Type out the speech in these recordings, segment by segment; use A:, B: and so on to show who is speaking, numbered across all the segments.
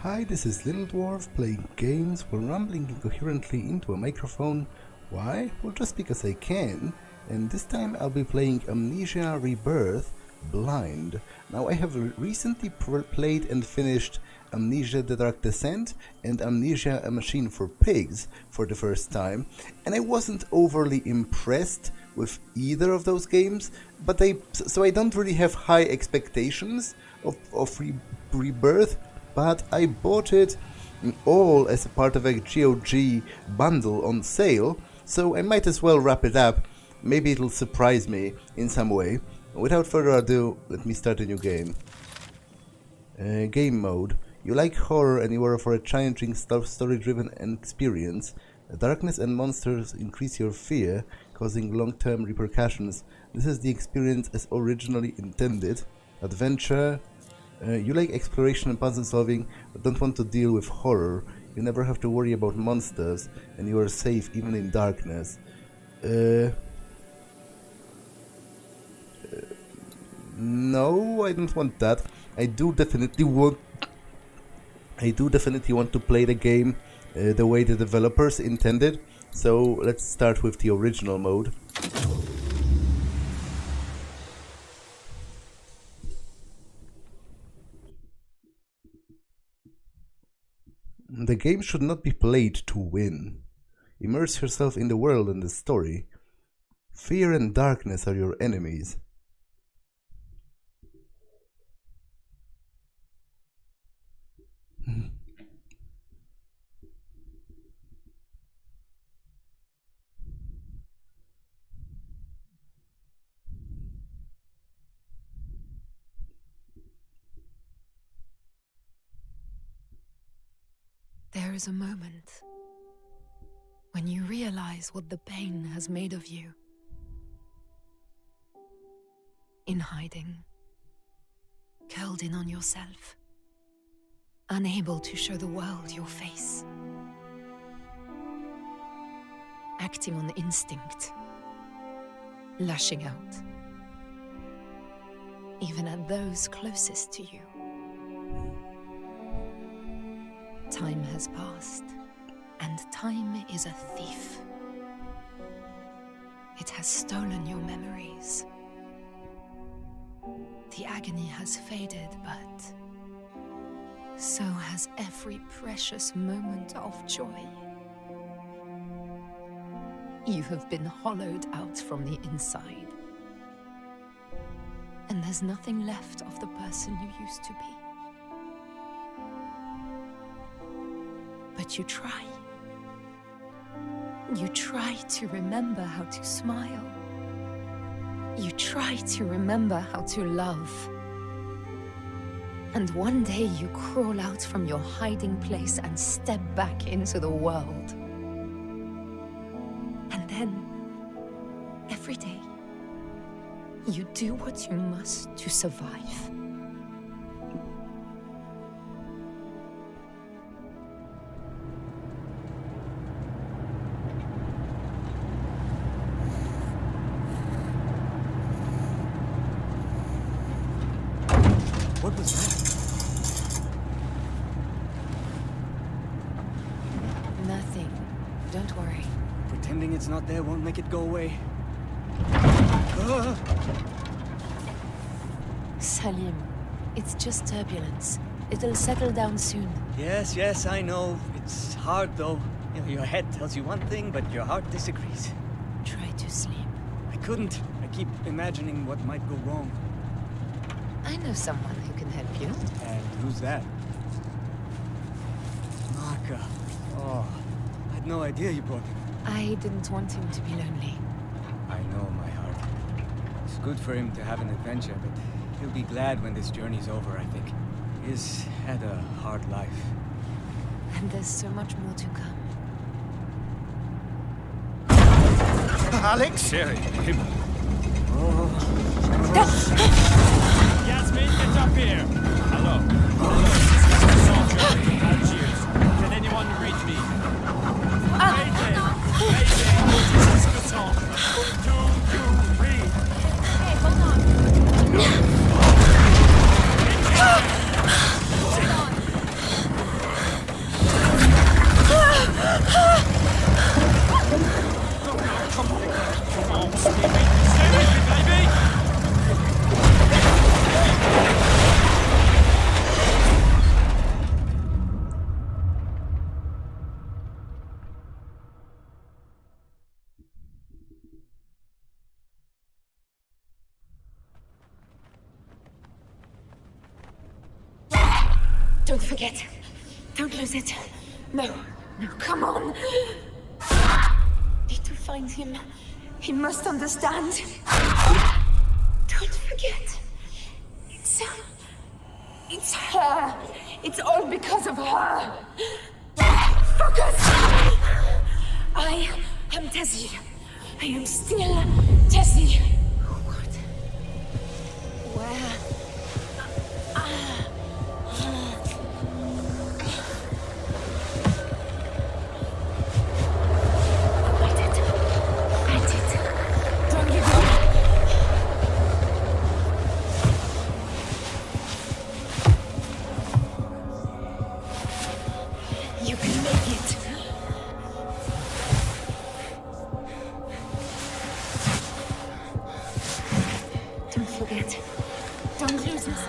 A: Hi, this is Little Dwarf playing games while rambling incoherently into a microphone. Why? Well, just because I can. And this time I'll be playing Amnesia Rebirth blind. Now I have recently played and finished Amnesia The Dark Descent and Amnesia A Machine for Pigs for the first time, and I wasn't overly impressed with either of those games, but so I don't really have high expectations of Rebirth, but I bought it all as a part of a GOG bundle on sale, so I might as well wrap it up. Maybe it'll surprise me in some way. Without further ado, let me start a new game. Game mode. You like horror and you are for a challenging story-driven experience. Darkness and monsters increase your fear, causing long-term repercussions. This is the experience as originally intended. Adventure. You like exploration and puzzle solving, but don't want to deal with horror. You never have to worry about monsters, and you are safe even in darkness. No, I don't want that. I do definitely want to play the game the way the developers intended. So let's start with the original mode. The game should not be played to win. Immerse yourself in the world and the story. Fear and darkness are your enemies.
B: There is a moment when you realize what the pain has made of you. In hiding, curled in on yourself, unable to show the world your face. Acting on instinct, lashing out, even at those closest to you. Time has passed, and time is a thief. It has stolen your memories. The agony has faded, but so has every precious moment of joy. You have been hollowed out from the inside, and there's nothing left of the person you used to be. But you try. You try to remember how to smile. You try to remember how to love. And one day you crawl out from your hiding place and step back into the world. And then, every day, you do what you must to survive.
C: What was that?
B: Nothing. Don't worry.
C: Pretending it's not there won't make it go away.
B: Salim, it's just turbulence. It'll settle down soon.
C: Yes, I know. It's hard though. You know, your head tells you one thing, but your heart disagrees.
B: Try to sleep.
C: I couldn't. I keep imagining what might go wrong.
B: I know someone who can help you.
C: And who's that? Marka. Oh, I had no idea you brought him.
B: I didn't want him to be lonely.
C: I know, my heart. It's good for him to have an adventure, but he'll be glad when this journey's over, I think. He's had a hard life.
B: And there's so much more to come.
D: Alex? Sherry, him.
E: Yasmin, get up here! Hello. Soldier, Algiers. Can anyone reach me? Mayday! Mayday! 223!
B: Hey, hold on! Hold on! Don't forget. Don't lose it. No. No, come on. Need to find him. He must understand. Don't forget. It's her. It's all because of her. Focus! I am Tasi. I am still Tasi. What? Where? Fight it. Don't give up. You can make it. Don't forget. Don't lose us.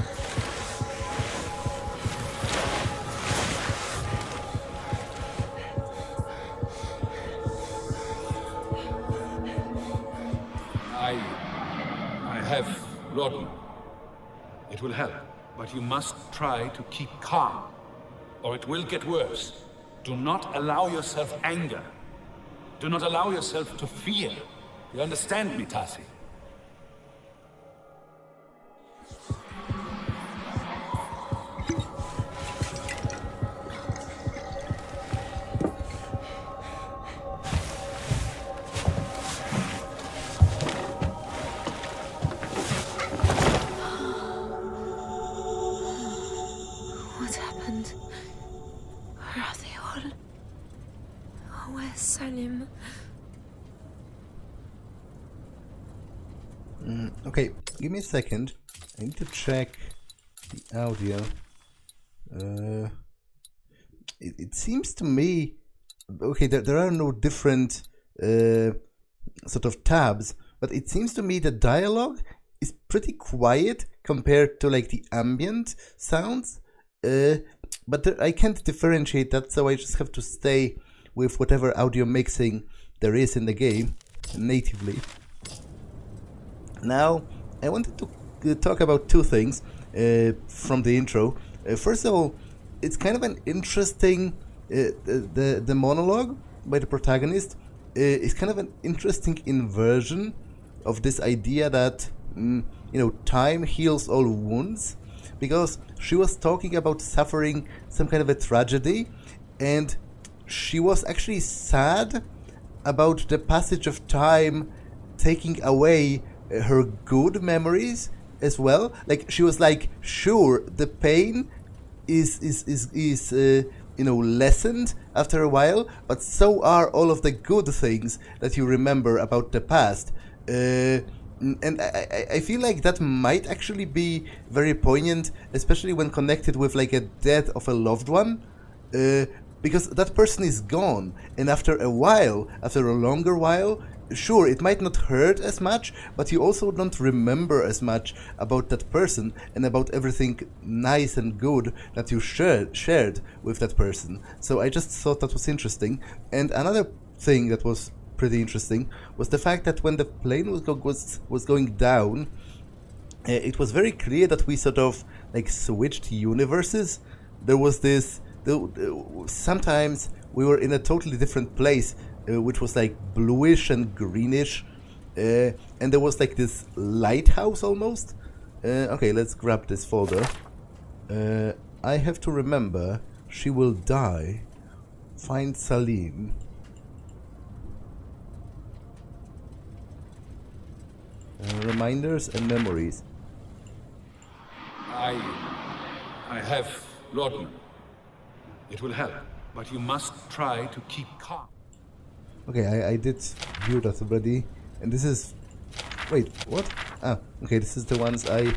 D: I have laudanum. It will help, but you must try to keep calm, or it will get worse. Do not allow yourself anger. Do not allow yourself to fear. You understand me, Tasi?
B: What happened? Where are they all? Oh, where's Salim?
A: Okay, give me a second. I need to check the audio. It seems to me... Okay, there are no different sort of tabs, but it seems to me the dialogue is pretty quiet compared to like the ambient sounds. But I can't differentiate that, so I just have to stay with whatever audio mixing there is in the game natively. Now, I wanted to talk about two things from the intro. First of all, it's kind of an interesting... the monologue by the protagonist is kind of an interesting inversion of this idea that, time heals all wounds. Because she was talking about suffering some kind of a tragedy, and she was actually sad about the passage of time taking away her good memories as well. Like, she was like, sure, the pain is lessened after a while, but so are all of the good things that you remember about the past. And I feel like that might actually be very poignant, especially when connected with like a death of a loved one, because that person is gone, and after a longer while, sure, it might not hurt as much, but you also don't remember as much about that person and about everything nice and good that you shared with that person. So I just thought that was interesting. And another thing that was pretty interesting was the fact that when the plane was going down, it was very clear that we sort of like switched universes. There was this sometimes we were in a totally different place, which was like bluish and greenish, and there was like this lighthouse almost. Okay, let's grab this folder. I have to remember she will die. Find Salim. Reminders and memories.
D: I have laudanum. It will help, but you must try to keep calm.
A: Okay, I did view that already, and this is... Wait, what? Ah, okay, this is the ones I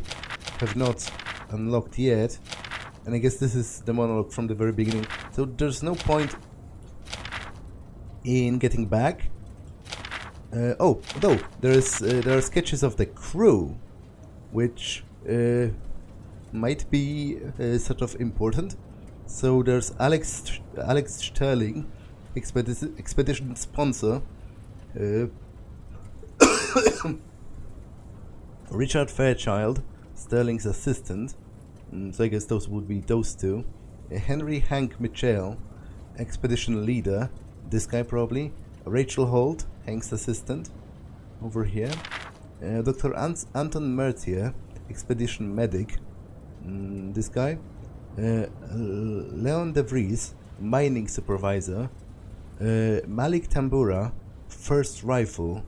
A: have not unlocked yet, and I guess this is the monologue from the very beginning, so there's no point in getting back. Though there are sketches of the crew, which might be sort of important. So there's Alex Sterling, expedition sponsor, Richard Fairchild, Sterling's assistant. So I guess those would be those two. Henry Hank Mitchell, expedition leader. This guy probably. Rachel Holt, Hank's assistant. Over here. Dr. Anton Mertier, expedition medic. This guy. Leon De Vries, mining supervisor. Malik Tambura, first rifle.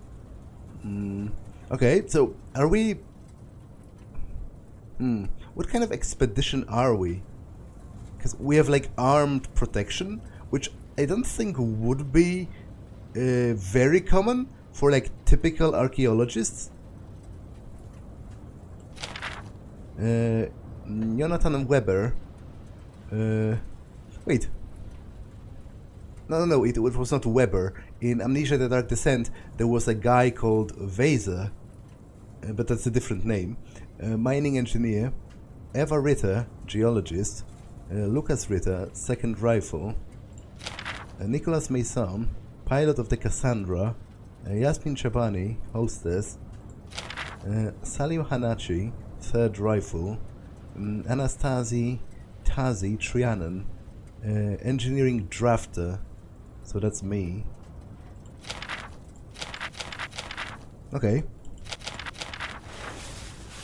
A: Okay, so are we... what kind of expedition are we? Because we have like armed protection, which I don't think would be very common for like typical archaeologists. Jonathan Weber. Wait. No, it was not Weber. In Amnesia The Dark Descent, there was a guy called Weiser, but that's a different name. Mining engineer. Eva Ritter, geologist. Lucas Ritter, second rifle. Nicolas Mason, pilot of the Cassandra. Yasmin Chabani, hostess. Salim Hanachi, third rifle. Tasi Trianon, engineering drafter. So that's me. Okay.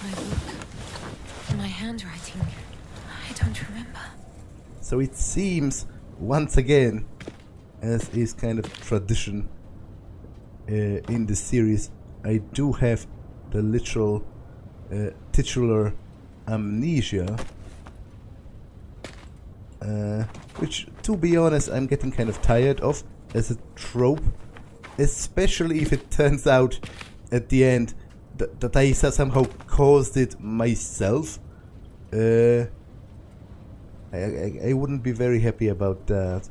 B: My book. My handwriting. I don't remember.
A: So it seems, once again, as is kind of tradition in the series, I do have the literal titular Amnesia, which, to be honest, I'm getting kind of tired of as a trope, especially if it turns out at the end that I somehow caused it myself. I wouldn't be very happy about that.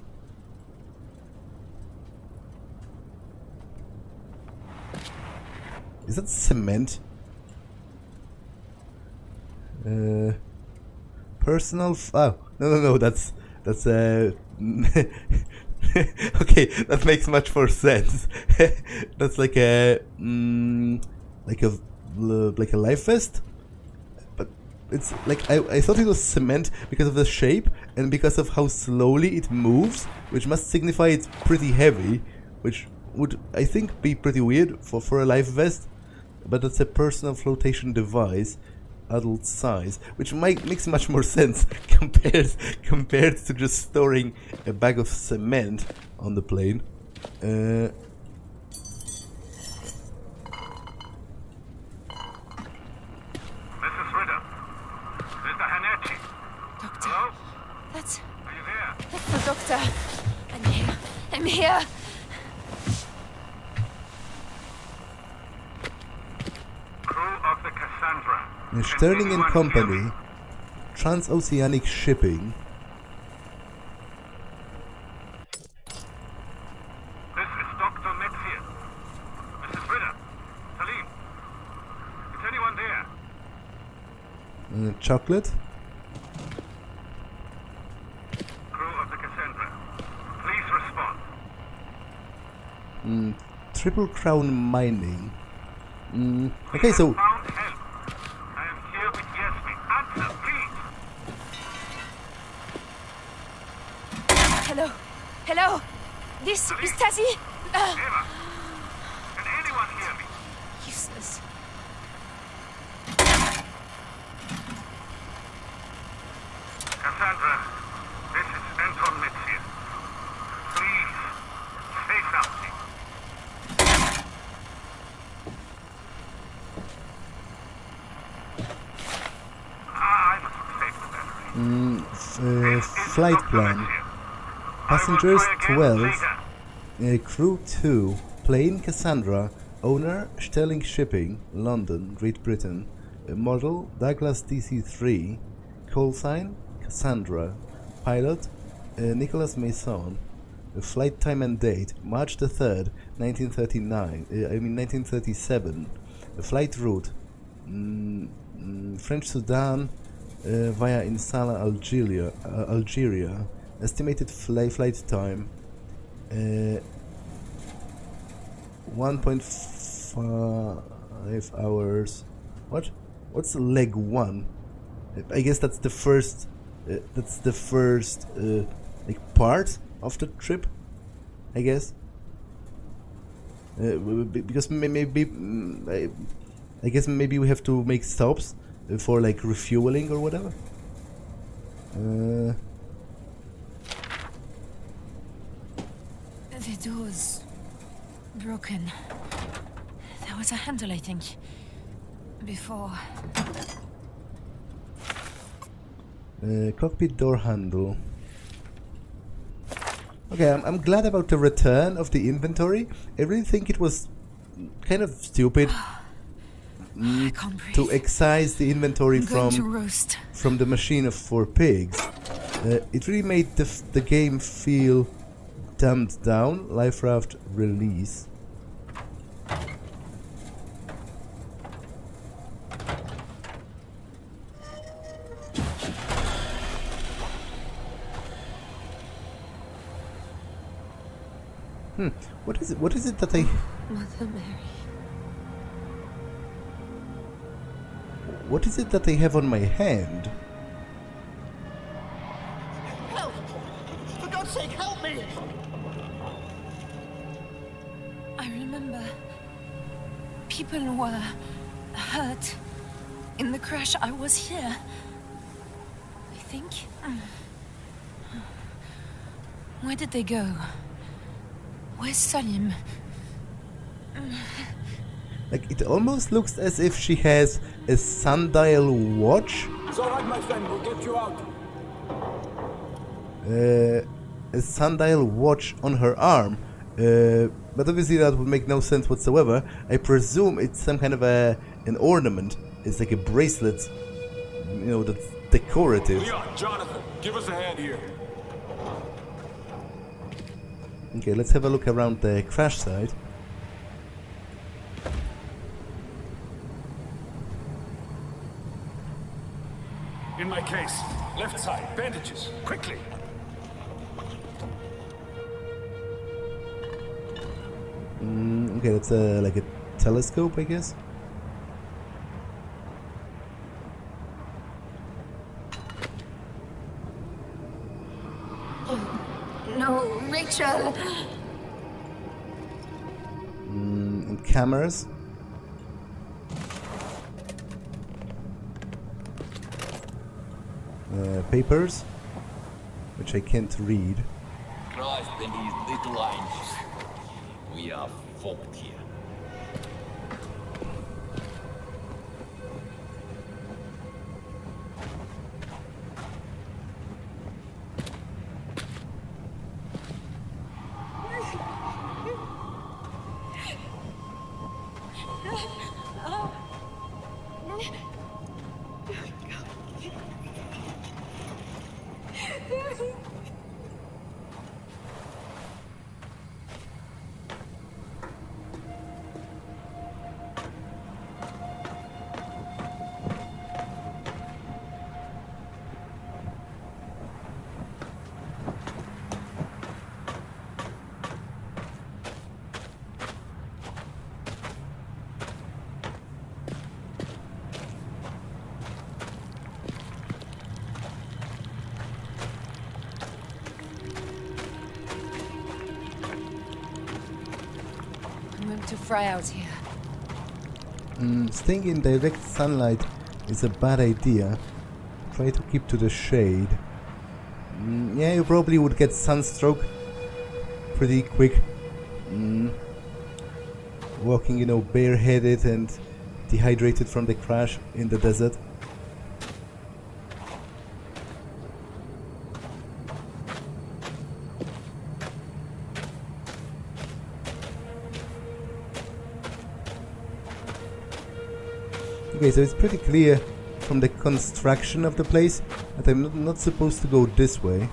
A: Is that cement? Personal oh, no, that's okay, that makes much more sense. That's like a like a life vest, but it's like I thought it was cement because of the shape and because of how slowly it moves, which must signify it's pretty heavy, which would, I think, be pretty weird for a life vest. But it's a personal flotation device, adult size, which makes much more sense compared to just storing a bag of cement on the plane.
F: Mrs. Ritter, Mr. Hanechi.
B: Doctor.
F: Hello?
B: That's
F: Are you there?
B: the doctor. I'm here.
F: Crew of the Cassandra.
A: Sterling and
F: Anyone hear
A: Company,
F: me?
A: transoceanic shipping.
F: This is Dr. Metzia. Mrs. Ritter. Salim. Is anyone there?
A: Chocolate.
F: Crew of the Cassandra. Please respond.
A: Triple Crown Mining. Okay, so
F: Found help. I am here with Yasmin. Answer, please.
B: Hello. This is Tasi.
F: Eva. Can anyone hear me?
B: Useless.
F: Cassandra, this is Anton Metzia. Please, say something. I must save the battery. This is
A: flight
F: Dr.
A: plan.
F: Metzia.
A: Passengers
F: I will try again
A: 12.
F: later.
A: Crew 2. Plane Cassandra. Owner Sterling Shipping, London, Great Britain. Model Douglas DC-3. Call sign Cassandra. Pilot Nicolas Mason. Flight time and date March the 3rd, 1937. Flight route French Sudan via Insala, Algeria. Estimated flight time 1.5 hours. What's leg 1? I guess that's the first That's the first like part of the trip, I guess. Because maybe I guess maybe we have to make stops for like refueling or whatever.
B: The door's broken. There was a handle, I think, before.
A: Cockpit door handle. Okay, I'm glad about the return of the inventory. I really think it was kind of stupid
B: I can't breathe.
A: to excise the inventory
B: I'm going to roast.
A: from the machine for pigs. It really made the game feel dumbed down. Life raft release. What is it? What is it that I...
B: Mother Mary.
A: What is it that I have on my hand?
G: Help! For God's sake, help me!
B: I remember people were hurt in the crash. I was here, I think. Where did they go? Where's Salim?
A: Like, it almost looks as if she has a sundial watch.
D: It's all right, my friend. We'll get you out.
A: A sundial watch on her arm. But obviously that would make no sense whatsoever. I presume it's some kind of an ornament. It's like a bracelet, you know, that's decorative.
D: Leon, Jonathan, give us a hand here.
A: Okay, let's have a look around the crash site.
D: In my case, left side, bandages, quickly.
A: Okay, that's like a telescope, I guess.
B: No, Rachel!
A: And cameras. Papers, which I can't read.
G: Christ and his little angels. We are fucked here.
B: To fry out here.
A: Staying in direct sunlight is a bad idea. Try to keep to the shade. Yeah, you probably would get sunstroke pretty quick. Walking, you know, bareheaded and dehydrated from the crash in the desert. Okay, so it's pretty clear from the construction of the place that I'm not supposed to go this way,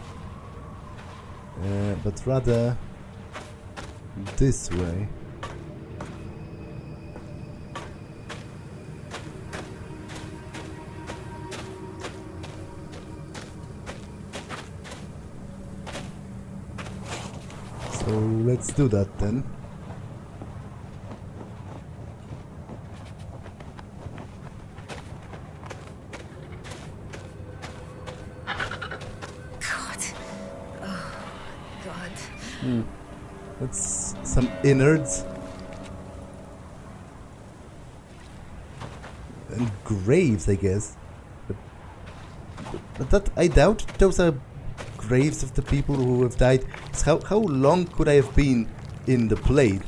A: but rather this way. So let's do that then.
B: blood.
A: That's some innards. And graves, I guess. But that, I doubt those are graves of the people who have died. So how long could I have been in the plane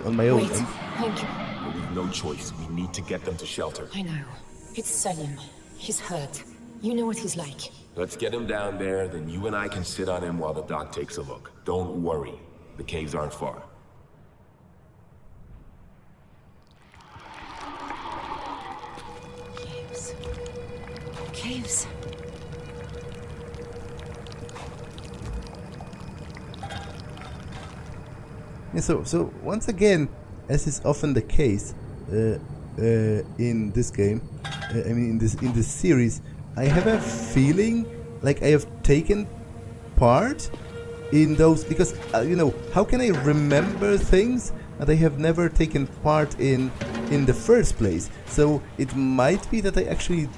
A: on my own?
H: Wait, Hank.
I: We've no choice. We need to get them to shelter.
H: I know. It's Salim. He's hurt. You know what he's like.
I: Let's get him down there, then you and I can sit on him while the doc takes a look. Don't worry. The caves aren't far.
H: Caves. Caves.
A: Yeah, so once again, as is often the case in this game, in this series, I have a feeling like I have taken part in those, because how can I remember things that I have never taken part in the first place? So it might be that I actually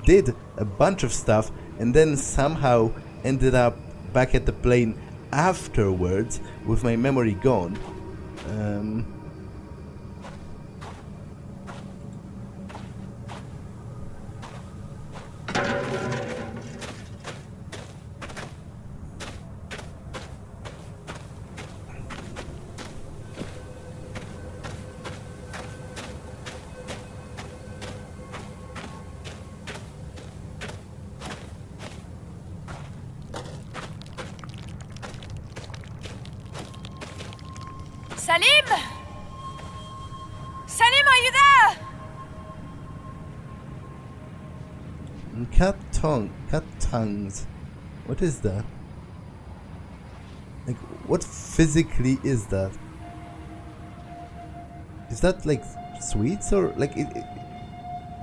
A: did a bunch of stuff and then somehow ended up back at the plane afterwards with my memory gone.
B: Salim! Salim, are you there?
A: Cat tongues. What is that? Like, what physically is that? Is that like sweets, or like it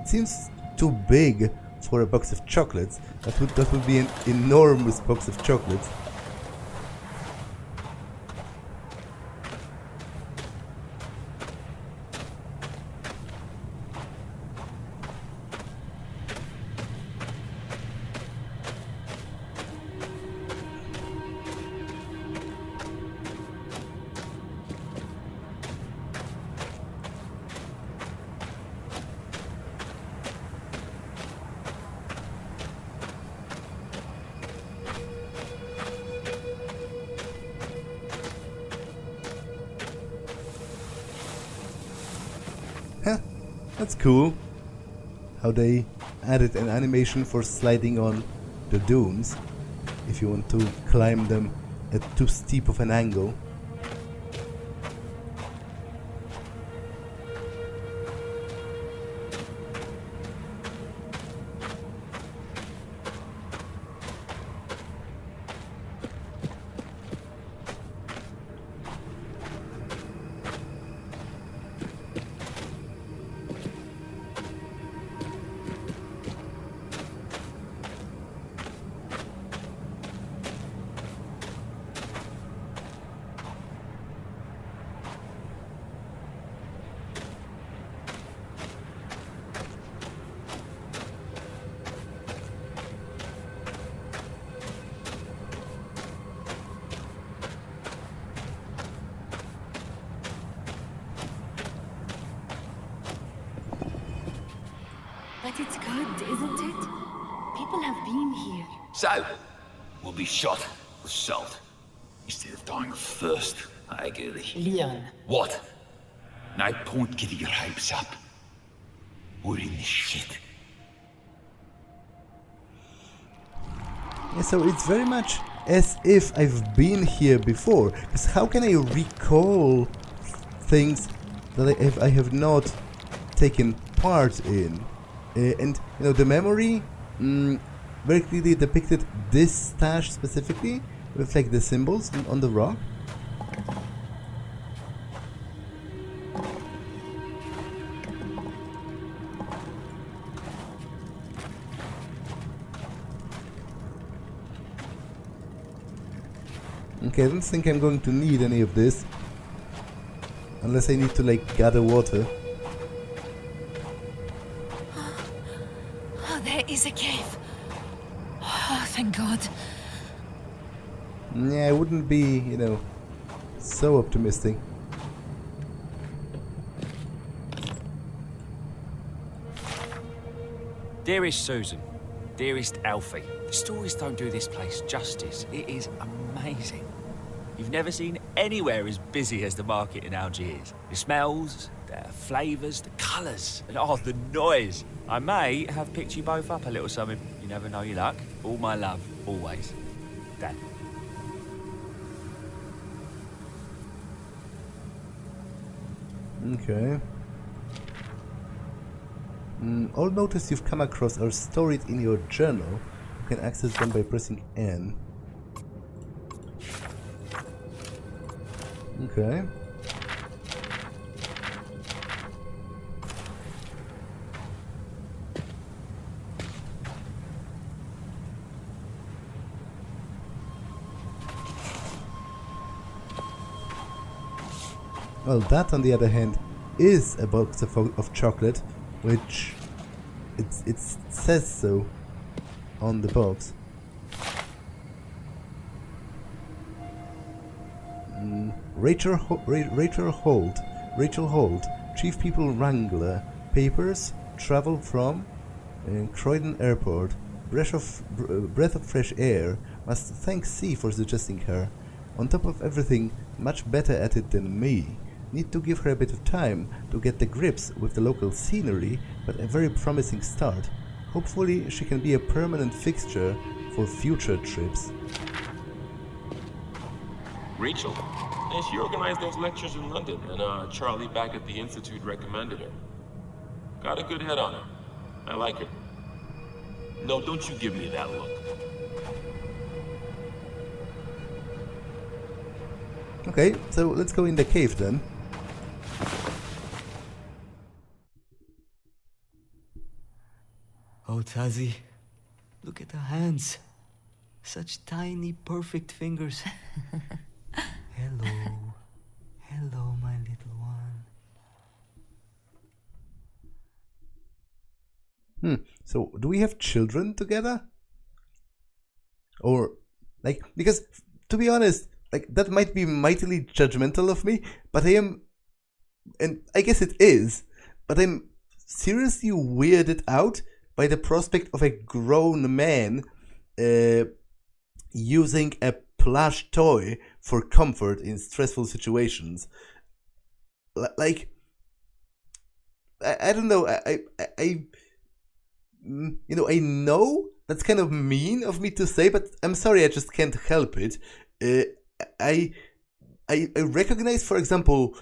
A: seems too big for a box of chocolates. That would be an enormous box of chocolates. That's cool. How they added an animation for sliding on the dunes if you want to climb them at too steep of an angle.
H: But it's good, isn't it? People have been here.
G: So, we'll be shot with salt instead of dying of thirst. I agree.
H: Leon.
G: What? No point getting your hopes up. We're in this shit.
A: Yeah, so it's very much as if I've been here before. Because how can I recall things that I have not taken part in? And the memory very clearly depicted this stash specifically with like the symbols on the rock. Okay, I don't think I'm going to need any of this unless I need to like gather water.
B: Oh, there is a cave. Oh, thank God.
A: Yeah, I wouldn't be, you know, so optimistic.
E: Dearest Susan, dearest Alfie, the stories don't do this place justice. It is amazing. You've never seen anywhere as busy as the market in Algiers. The smells, the flavours, the colours, and oh, the noise. I may have picked you both up a little something. You never know your luck. All my love, always. Dad.
A: Okay. All notices you've come across are stored in your journal. You can access them by pressing N. Okay. Well, that on the other hand is a box of chocolate, which it says so on the box. Rachel Holt, Chief People Wrangler, papers, travel from Croydon Airport, breath of fresh air, must thank C for suggesting her. On top of everything, much better at it than me. Need to give her a bit of time to get the grips with the local scenery, but a very promising start. Hopefully she can be a permanent fixture for future trips.
I: Rachel? Yeah, she organized those lectures in London, and Charlie back at the Institute recommended her. Got a good head on her. I like her. No, don't you give me that look.
A: Okay, so let's go in the cave then.
C: Oh, Tasi, look at the hands. Such tiny, perfect fingers. Hello. Hello, my little one.
A: So do we have children together? Or, like, because, to be honest, like, that might be mightily judgmental of me, but I am, and I guess it is, but I'm seriously weirded out by the prospect of a grown man using a plush toy for comfort in stressful situations. Like, I don't know, you know, I know that's kind of mean of me to say, but I'm sorry, I just can't help it. I recognize, for example,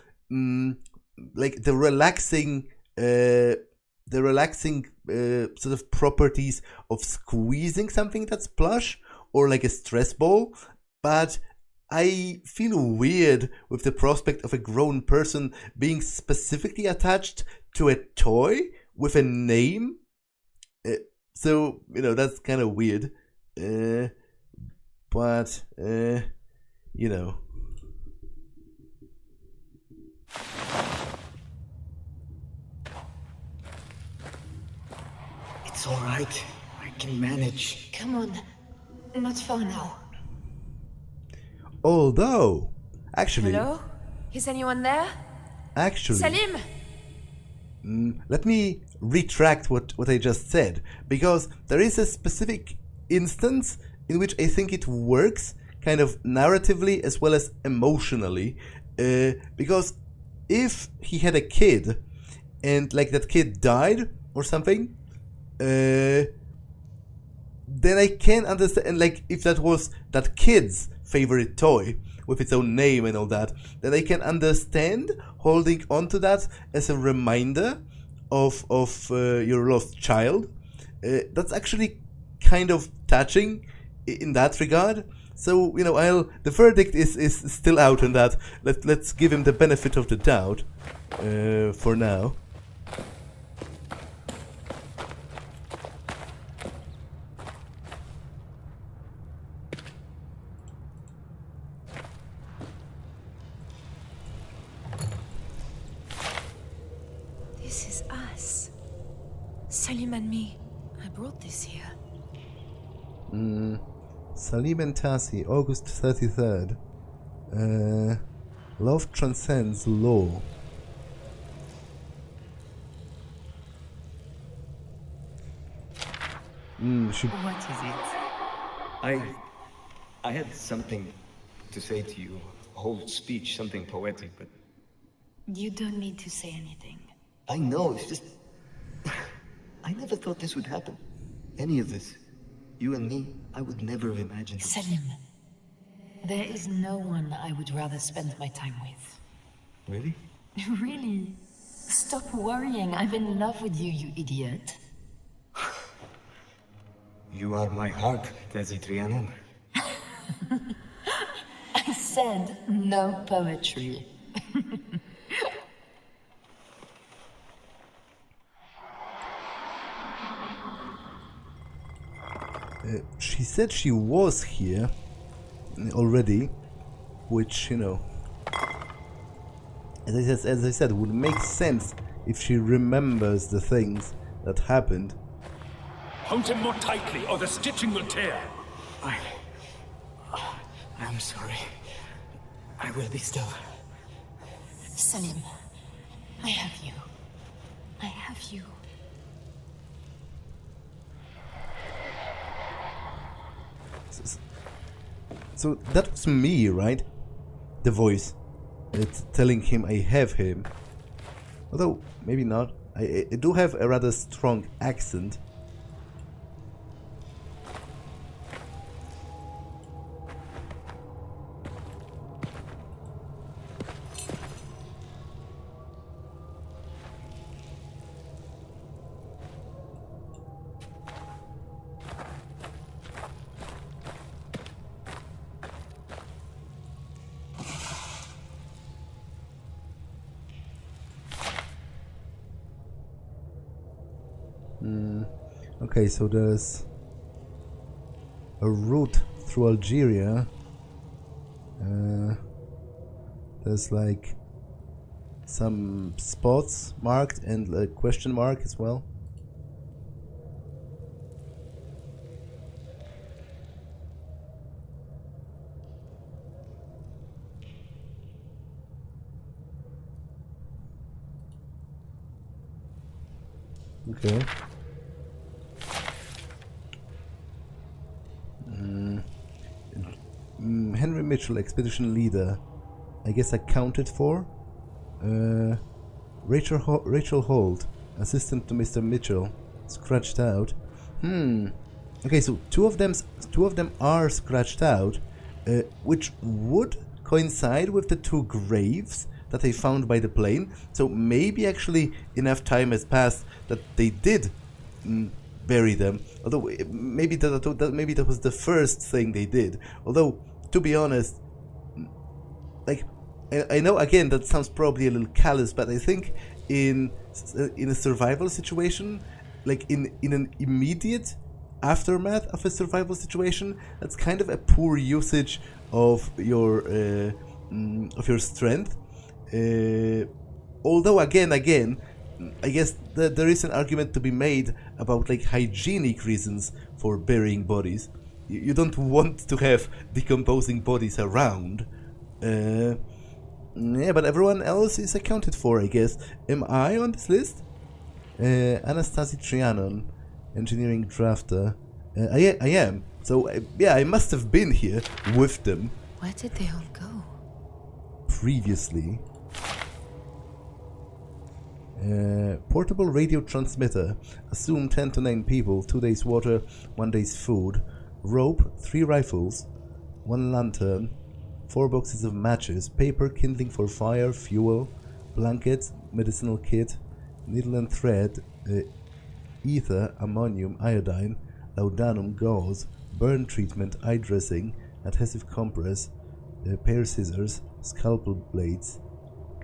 A: like the relaxing sort of properties of squeezing something that's plush, or like a stress ball, but I feel weird with the prospect of a grown person being specifically attached to a toy with a name. So, you know, that's kind of weird. But, you know.
J: It's all right. I can manage.
B: Come on. Not far now.
A: Although, actually...
B: Hello? Is anyone there?
A: Actually...
B: Salim!
A: Let me retract what I just said, because there is a specific instance in which I think it works, kind of narratively as well as emotionally, because if he had a kid, and like that kid died or something, then I can understand, and like if that was that kid's favorite toy with its own name and all that, then I can understand holding on to that as a reminder of your lost child. That's actually kind of touching in that regard. So, you know, the verdict is still out on that. Let's give him the benefit of the doubt for now.
B: This is us. Salim and me. I brought this here.
A: Salim and Tasi, August 33rd. Love transcends law.
J: What is it? I had something to say to you. A whole speech, something poetic, but...
H: You don't need to say anything.
J: I know, it's just... I never thought this would happen. Any of this. You and me, I would never have imagined it.
H: Salim, there is no one I would rather spend my time with.
J: Really?
H: Really? Stop worrying. I'm in love with you, you idiot.
J: You are my heart, Tasi Trianon.
H: I said no poetry.
A: She said she was here already, which, you know, as I said, would make sense if she remembers the things that happened.
D: Hold him more tightly, or the stitching will tear.
J: I'm sorry. I will be still.
H: Salim, I have you. I have you.
A: So that was me, right? The voice. It's telling him I have him. Although, maybe not. I do have a rather strong accent. Okay, so there's a route through Algeria. There's like some spots marked and a question mark as well. Okay. Henry Mitchell, expedition leader. I guess accounted for. Rachel Holt, assistant to Mr. Mitchell, scratched out. Okay, so two of them are scratched out, which would coincide with the two graves that they found by the plane. So maybe actually enough time has passed that they did bury them. Although maybe that was the first thing they did. Although, to be honest, like, I know again that sounds probably a little callous, but I think in a survival situation, like in an immediate aftermath of a survival situation, that's kind of a poor usage of your strength. Although again, I guess there is an argument to be made about like hygienic reasons for burying bodies. You don't want to have decomposing bodies around. Yeah, but everyone else is accounted for, I guess. Am I on this list? Tasi Trianon, engineering drafter. I am. So, yeah, I must have been here with them.
B: Where did they all go?
A: Previously. Portable radio transmitter. Assume 10 to 9 people, 2 days water, 1 day's food. Rope, 3 rifles, 1 lantern, 4 boxes of matches, paper, kindling for fire, fuel, blankets, medicinal kit, needle and thread, ether, ammonium, iodine, laudanum, gauze, burn treatment, eye dressing, adhesive compress, pair scissors, scalpel blades,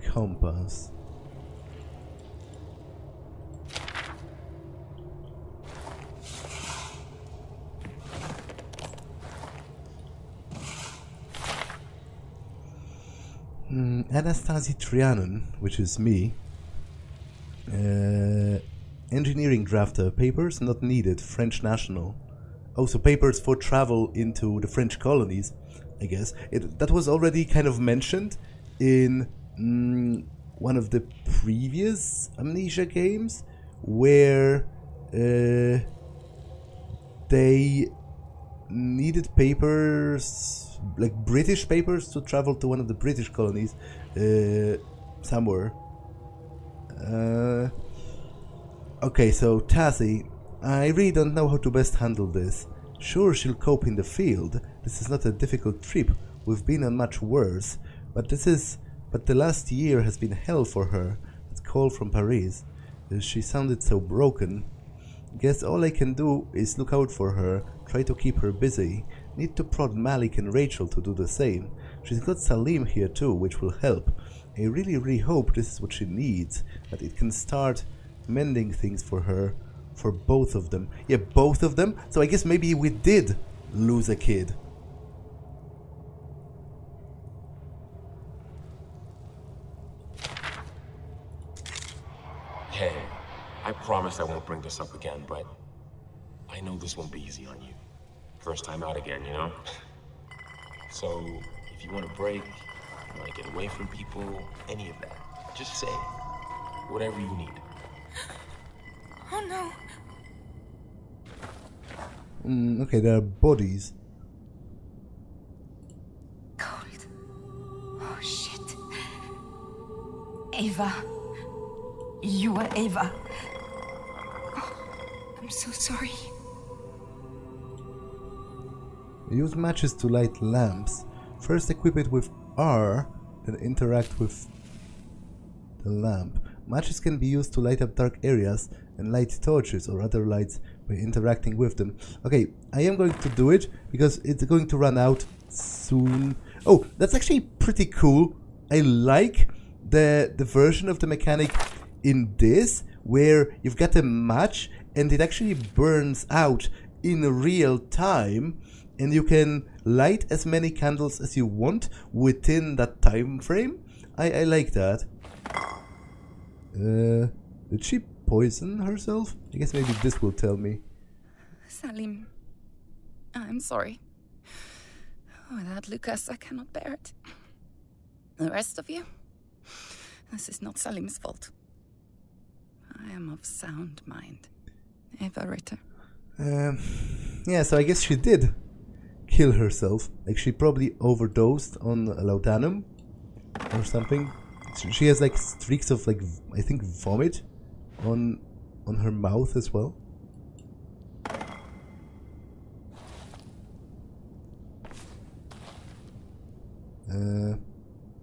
A: compass. Tasi Trianon, which is me. Engineering drafter, papers not needed, French national. Also papers for travel into the French colonies, I guess. That was already kind of mentioned in one of the previous Amnesia games, where they needed papers, like British papers, to travel to one of the British colonies somewhere. Okay, so Tasi, I really don't know how to best handle this. Sure, she'll cope in the field. This is not a difficult trip. We've been on much worse. But the last year has been hell for her. That call from Paris. She sounded so broken. Guess all I can do is look out for her, try to keep her busy. Need to prod Malik and Rachel to do the same. She's got Salim here too, which will help. I really hope this is what she needs, that it can start mending things for her, for both of them. Yeah, both of them? So I guess maybe we did lose a kid.
I: Hey, I promise I won't bring this up again, but I know this won't be easy on you. First time out again, you know? So, if you want a break, you want to get away from people, any of that, just say whatever you need.
H: Oh no.
A: Okay, there are bodies.
H: Cold. Oh shit. Ava. You are Ava. Oh, I'm so sorry.
A: Use matches to light lamps. First equip it with R, then interact with the lamp. Matches can be used to light up dark areas and light torches or other lights by interacting with them. Okay, I am going to do it because it's going to run out soon. Oh, that's actually pretty cool. I like the version of the mechanic in this where you've got a match and it actually burns out in real time, and you can light as many candles as you want within that time frame. I like that. Did she poison herself? I guess maybe this will tell me.
K: Salim, I'm sorry. Without Lucas, I cannot bear it. The rest of you, this is not Salim's fault. I am of sound mind. Eva Ritter.
A: Yeah, so I guess she did kill herself. Like, she probably overdosed on laudanum or something. She has like streaks of like, I think, vomit on her mouth as well.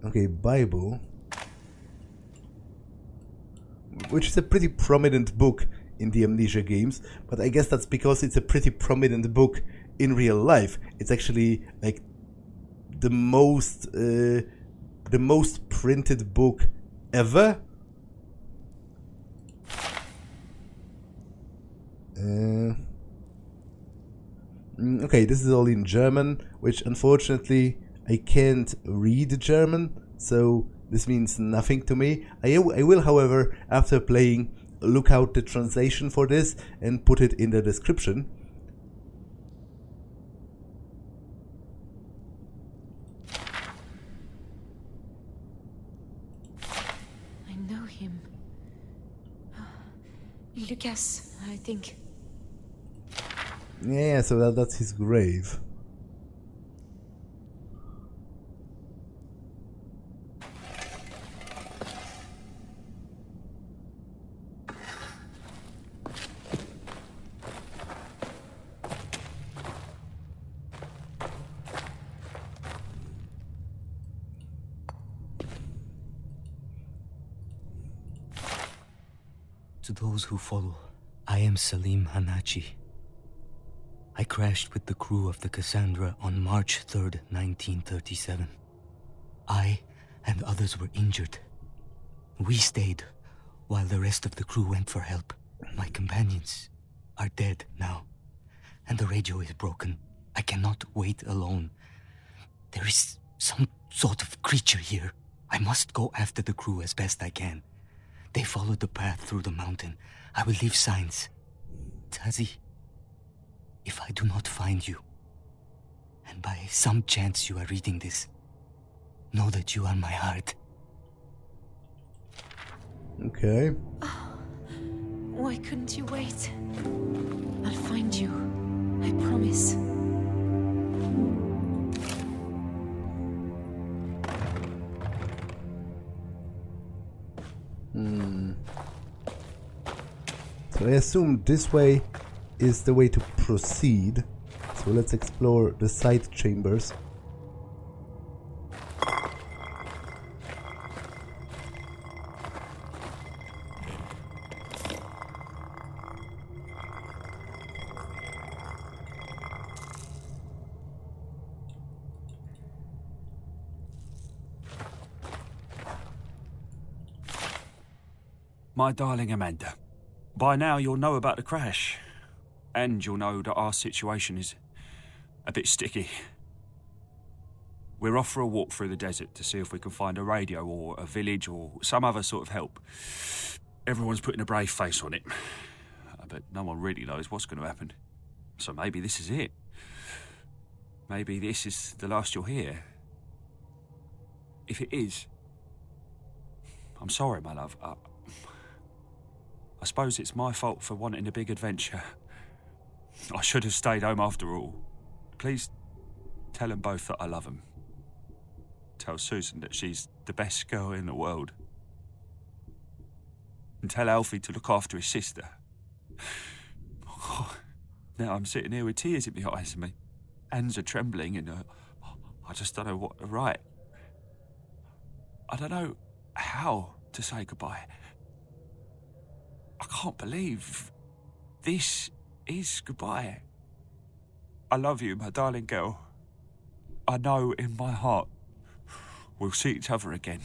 A: Okay, Bible, which is a pretty prominent book in the Amnesia games, but I guess that's because it's a pretty prominent book in real life. It's actually like the most printed book ever. Okay, this is all in German, which unfortunately I can't read German, so this means nothing to me. I will, however, after playing, look out the translation for this and put it in the description.
B: I know him. Lucas, I think.
A: Yeah, so that's his grave.
J: To those who follow, I am Salim Hanachi. I crashed with the crew of the Cassandra on March 3rd, 1937. I and others were injured. We stayed while the rest of the crew went for help. My companions are dead now, and the radio is broken. I cannot wait alone. There is some sort of creature here. I must go after the crew as best I can. They followed the path through the mountain. I will leave signs. Tasi, if I do not find you, and by some chance you are reading this, know that you are my heart.
A: Okay.
B: Why couldn't you wait? I'll find you. I promise.
A: So I assume this way is the way to proceed. So let's explore the side chambers.
E: My darling Amanda, by now you'll know about the crash. And you'll know that our situation is a bit sticky. We're off for a walk through the desert to see if we can find a radio or a village or some other sort of help. Everyone's putting a brave face on it. But no one really knows what's going to happen. So maybe this is it. Maybe this is the last you'll hear. If it is, I'm sorry, my love. I suppose it's my fault for wanting a big adventure. I should have stayed home after all. Please tell them both that I love them. Tell Susan that she's the best girl in the world. And tell Alfie to look after his sister. Oh, now I'm sitting here with tears in my eyes and my hands are trembling and I just don't know what to write. I don't know how to say goodbye. I can't believe this is goodbye. I love you, my darling girl. I know in my heart we'll see each other again.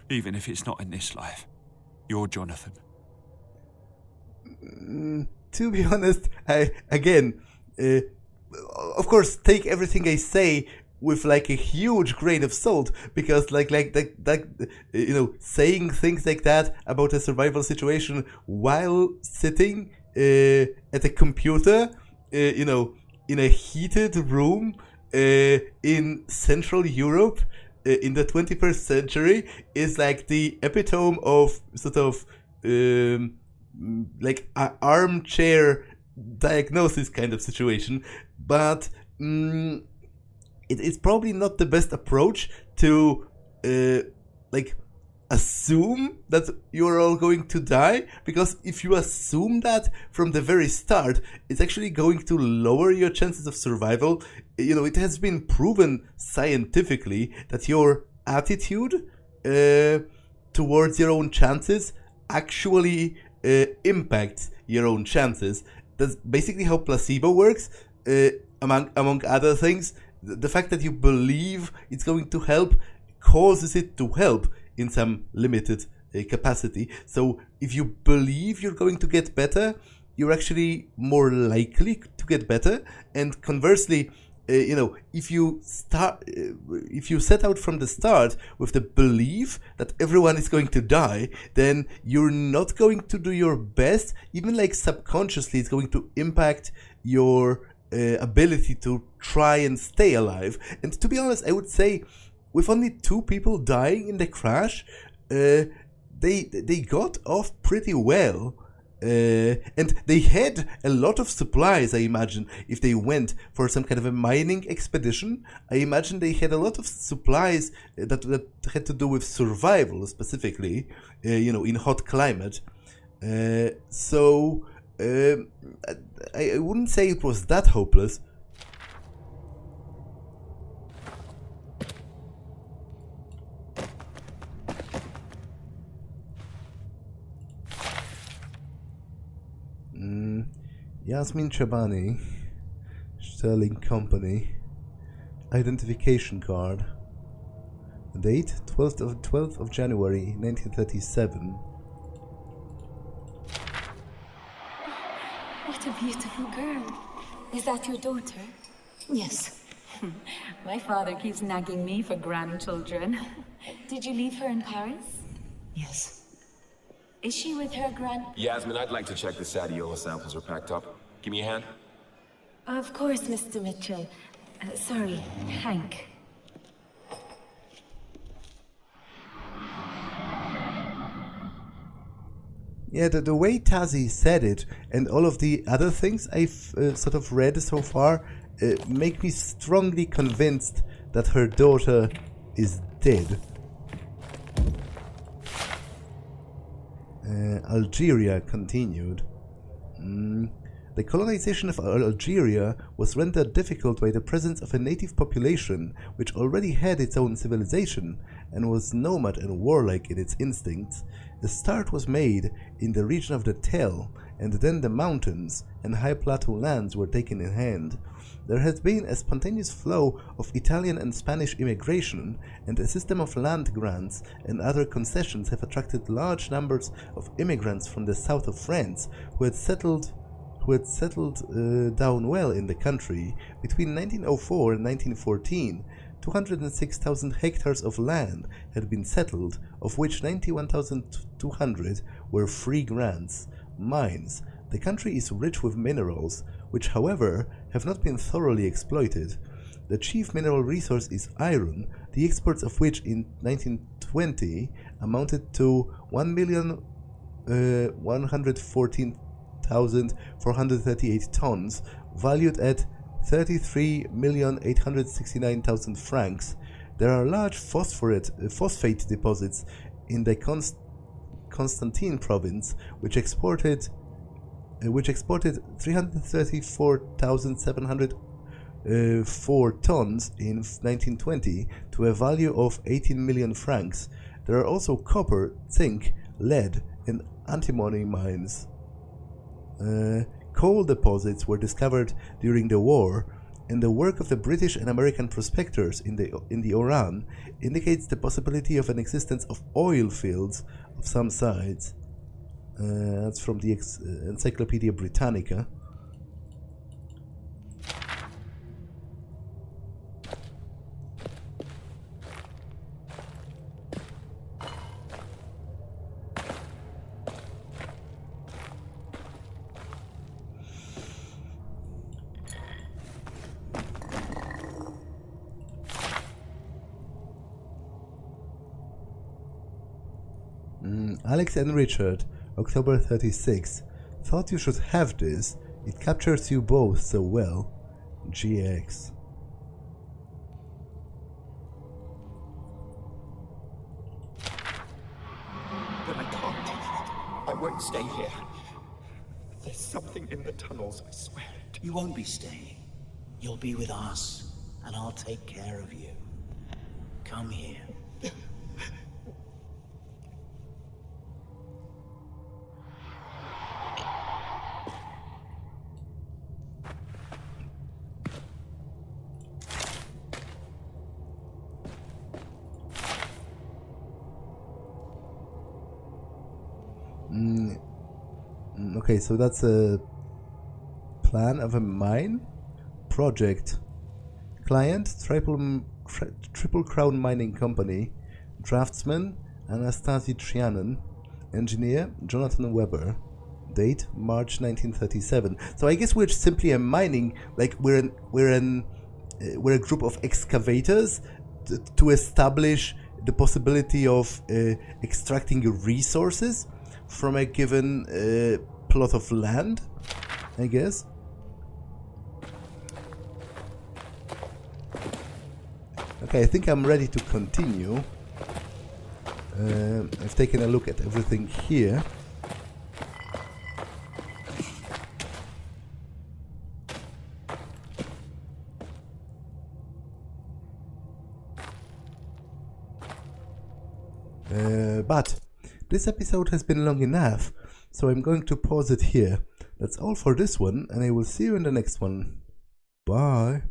E: Even if it's not in this life. You're Jonathan.
A: To be honest, of course, take everything I say with like a huge grain of salt, because saying things like that about a survival situation while sitting at a computer, in a heated room in Central Europe in the 21st century is like the epitome of sort of like an armchair diagnosis kind of situation, but it's probably not the best approach to assume that you're all going to die, because if you assume that from the very start, it's actually going to lower your chances of survival. It has been proven scientifically that your attitude towards your own chances actually impacts your own chances. That's basically how placebo works, among other things. The fact that you believe it's going to help causes it to help in some limited capacity. So if you believe you're going to get better, you're actually more likely to get better. And conversely, if you set out from the start with the belief that everyone is going to die, then you're not going to do your best. Even like subconsciously, it's going to impact your ability to try and stay alive. And to be honest, I would say with only 2 people dying in the crash, they got off pretty well. And they had a lot of supplies, I imagine. If they went for some kind of a mining expedition, I imagine they had a lot of supplies that had to do with survival, specifically, in hot climate. So I wouldn't say it was that hopeless. Yasmin Chabani, Sterling Company, identification card, date 12th of January 1937.
H: What a beautiful girl. Is that your daughter?
B: Yes.
H: My father keeps nagging me for grandchildren. Did you leave her in Paris?
B: Yes.
H: Is she with her
I: Yasmin, I'd like to check the Sadiola samples are packed up. Give me a hand.
H: Of course, Mr. Mitchell. Sorry, Hank.
A: Yeah, the way Tasi said it and all of the other things I've sort of read so far make me strongly convinced that her daughter is dead. Algeria continued. The colonization of Algeria was rendered difficult by the presence of a native population which already had its own civilization and was nomad and warlike in its instincts. The start was made in the region of the Tell, and then the mountains and high plateau lands were taken in hand. There has been a spontaneous flow of Italian and Spanish immigration, and a system of land grants and other concessions have attracted large numbers of immigrants from the south of France who had settled down well in the country. Between 1904 and 1914, 206,000 hectares of land had been settled, of which 91,200 were free grants. Mines. The country is rich with minerals, which however have not been thoroughly exploited. The chief mineral resource is iron, the exports of which in 1920 amounted to 1,114,438 tons, valued at 33,869,000 francs. There are large phosphate deposits in the Constantine province, which exported 334,704 tons in 1920 to a value of 18 million francs. There are also copper, zinc, lead, and antimony mines. Coal deposits were discovered during the war, and the work of the British and American prospectors in the Oran indicates the possibility of an existence of oil fields of some size. That's from the Encyclopedia Britannica. Alex and Richard, October 36. Thought you should have this. It captures you both so well. GX.
L: But I can't. I won't stay here. There's something in the tunnels, I swear it.
M: You won't be staying. You'll be with us, and I'll take care of you. Come here.
A: Okay, so that's a plan of a mine project. Client, Triple Crown Mining Company. Draftsman, Tasi Trianon. Engineer, Jonathan Weber. Date, March 1937. So I guess we're simply a mining, like we're a group of excavators to establish the possibility of extracting resources from a given plot of land, I guess. Okay, I think I'm ready to continue. I've taken a look at everything here. But this episode has been long enough, so I'm going to pause it here. That's all for this one, and I will see you in the next one. Bye.